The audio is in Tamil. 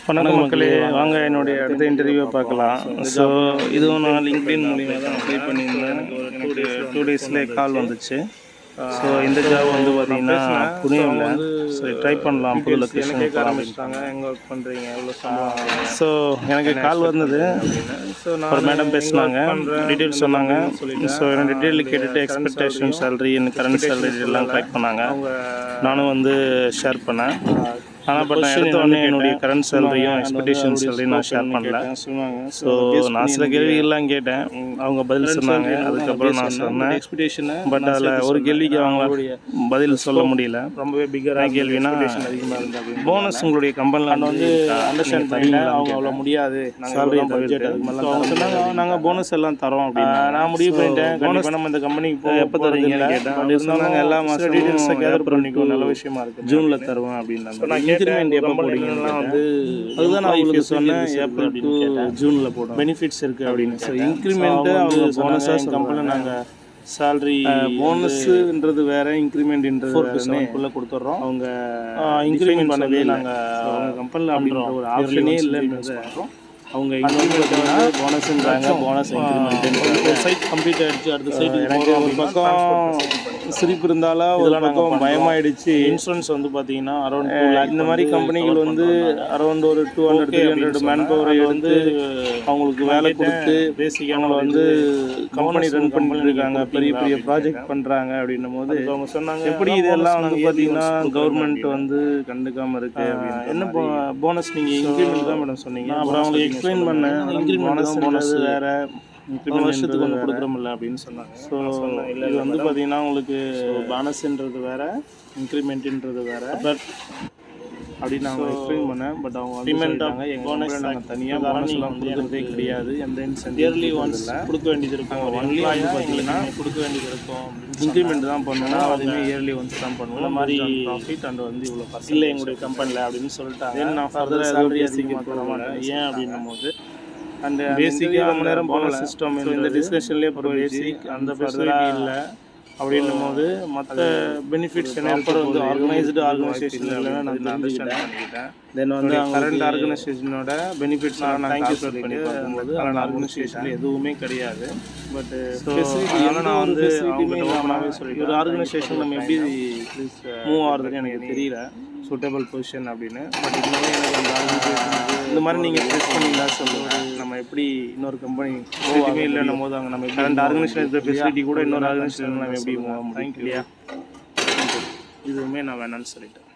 வணக்கம் மக்களே, வாங்க என்னுடைய அடுத்த இன்டர்வியூவை பார்க்கலாம். ஸோ இதுவும் நான் லிங்க்டின் மூலிமா தான் அப்ளை பண்ணியிருந்தேன். எனக்கு ஒரு 2 டேஸ்லேயே கால் வந்துச்சு. ஸோ இந்த ஜாப் வந்து பார்த்தீங்கன்னா புரியும் இல்லை, சரி ட்ரை பண்ணலாம். புது லொக்கேஷன் ஆரம்பிச்சிட்டாங்க. எங்கே ஒர்க் பண்ணுறீங்க, எவ்வளோ சம்பளம். ஸோ எனக்கு கால் வந்தது. ஸோ நான் ஒரு மேடம் பேசினாங்க, டீட்டெயில்ஸ் சொன்னாங்க. ஸோ என்னோட டீட்டெயில் கேட்டுட்டு எக்ஸ்பெக்டேஷன் சேலரி, என் கரண்ட் சேலரி எல்லாம் கலெக்ட் பண்ணாங்க. நானும் வந்து ஷேர் பண்ணேன். ஆனால் பட் நான் எடுத்த உடனே என்னுடைய கரண்ட் சேலரியும் எக்ஸ்பெக்டேஷன் சேலரியும் நான் ஷேர் பண்ணல. ஸோ நான் சில கேள்விகள்லாம் கேட்டேன், அவங்க பதில் சொன்னாங்க. அதுக்கப்புறம் நான் சொன்னேன் எக்ஸ்பெக்டேஷனை. பட் அதில் ஒரு கேள்விக்கு அவங்க பதில் சொல்ல முடியல. ரொம்பவே பிக்கராக கேள்வினா அதிகமாக இருந்தால் போனஸ் உங்களுடைய கம்பெனியில் வந்து அண்டர்ஸ்டாண்ட் பண்ணல. அவங்க அவ்வளோ முடியாது, சேலரி பட்ஜெட் அவங்க சொன்னாங்க நாங்கள் போனஸ் எல்லாம் தரோம் அப்படின்னு. நான் முடிவு பண்ணிட்டேன், போனஸ் நம்ம இந்த கம்பெனிக்கு எப்போ தருவீங்கன்னு கேட்டேன். அப்படி சொன்னாங்க எல்லா மாதம் டீட்டெயில்ஸை கேதர் பண்ணிக்கும், நல்ல விஷயமா இருக்குது, ஜூனில் தருவேன் அப்படின்னாங்க. இன்க்ரிமெண்ட் எப்போ போடுவீங்கன்னா வந்து அதுதான் நான் உங்களுக்கு சொன்னேன், ஏப்ரல் டு ஜூனில் போடும் பெனிஃபிட்ஸ் இருக்குது அப்படின்னு. ஸோ இன்க்ரிமெண்ட்டு அவங்க போனஸாக கம்பெனியில் நாங்கள் சேலரி போனஸ்ன்றது வேறு, இன்க்ரிமெண்ட்ன்றது 4% கொடுத்துட்றோம். அவங்க இன்க்ரிமெண்ட் பண்ணவே நாங்கள் அவங்க கம்பெனியில் அப்படின்ற ஒரு ஆப்ஷனே இல்லைன்னு சொல்கிறோம். அவங்க இன்க்ரிமெண்ட் போனஸ்ன்றாங்க, போனஸ் இன்க்ரிமெண்ட். ஒரு சைட் கம்ப்ளீட் ஆகிடுச்சு, அடுத்த சைட் எனக்கு ஒரு பக்கம் சிரிப்பு இருந்தாலும் ஒரு பக்கம் பயமாயிடுச்சு. இன்சூரன்ஸ் வந்து பார்த்தீங்கன்னா அரௌண்ட் இந்த மாதிரி கம்பெனிகள் வந்து அரௌண்ட் ஒரு 200-300 மேன் பவரை வந்து அவங்களுக்கு வேலை கொடுத்து பேசிக்காக அவங்களை வந்து கம்பெனி ரன் பண்ணிட்டு இருக்காங்க, பெரிய பெரிய ப்ராஜெக்ட் பண்ணுறாங்க. அப்படின்னும் போது அவங்க சொன்னாங்க எப்படி இதெல்லாம் வந்து பார்த்தீங்கன்னா கவர்மெண்ட் வந்து கண்டுக்காமல் இருக்கு. என்ன போனஸ் நீங்கள் இன்க்ரிமெண்ட் தான் மேடம் சொன்னீங்க. அப்புறம் அவங்களுக்கு எக்ஸ்பிளைன் பண்ணேன், இன்க்ரிமெண்ட் போனஸ் வேறு, வருஷத்துக்கு ஒன்று கொடுக்குறோமில்ல அப்படின்னு சொன்னாங்க. ஸோ இது வந்து பார்த்தீங்கன்னா உங்களுக்கு போனஸ்ன்றது வேறு, இன்க்ரிமெண்ட்டுன்றது வேறு. பட் அப்படின்னு நாங்கள் எக்ஸ்பிளைன் பண்ணேன். பட் அவங்க அக்ரிமெண்ட்டாக எங்கள் போனஸ் நாங்கள் தனியாக போனஸ்லாம் கொடுக்குறதே கிடையாது. எந்த இன்சென்டிவ் இயர்லி ஒன்ஸ் கொடுக்க வேண்டியது இருக்கும். ஒன்லி வந்து பார்த்தீங்கன்னா கொடுக்க வேண்டியது இருக்கும். இன்க்ரிமெண்ட் தான் பண்ணணும், அதுவுமே இயர்லி ஒன்ஸ் தான் பண்ணுவோம். இந்த மாதிரி ப்ராஃபிட் அண்ட் வந்து இவ்வளோ இல்லை எங்களுடைய கம்பெனியில் அப்படின்னு சொல்லிட்டாங்க. நான் ஃபர்தர் சேலரி அதிகமாக தர மாட்டேன். ஏன் அப்படின்னும் போது அந்த பேசிக்காக ரொம்ப நேரம் போனஸ் சிஸ்டம் இந்த டிஸ்கஷன்லேயே அப்புறம் பேசிக் அந்த ஃபெசிலிட்டி இல்லை அப்படின்னும் போது மற்ற பெனிஃபிட்ஸ் என்ன அப்புறம் வந்து ஆர்கனைஸ்டு ஆர்கனைசேஷனில் நான் அண்டர்ஸ்டாண்ட் பண்ணிக்கிட்டேன். தென் வந்து கரண்ட் ஆர்கனைசேஷனோட பெனிஃபிட்ஸ்லாம் நான் கால்குலேட் பண்ணி பார்க்கும்போது அந்த ஆர்கனைசேஷனில் எதுவுமே கிடையாது. பட் ஃபெசிலிட்டி நான் வந்து அவங்ககிட்ட ஓப்பனாகவே சொல்லிட்டு ஒரு ஆர்கனைசேஷன் நம்ம எப்படி மூவ் ஆகுறதுன்னு எனக்கு தெரியல, சூட்டபிள் பொசிஷன் அப்படின்னு. பட் இன்னும் எனக்கு அந்த ஆர்கனைசேஷன் இந்த மாதிரி நீங்கள் ஃபேஸ் பண்ணிங்களா சொல்லுங்கள். நம்ம எப்படி இன்னொரு கம்பெனி எதுவுமே இல்லைன்னும் போது அங்கே நம்ம கரண்ட் ஆர்கனைசேஷன் இருக்கிற ஃபெசிலிட்டி கூட இன்னொரு ஆர்கனைசேஷன் நம்ம எப்படி மூவ் ஆக முடியும் இல்லையா? இதுவுமே நான் வேணான்னு சொல்லிட்டேன்.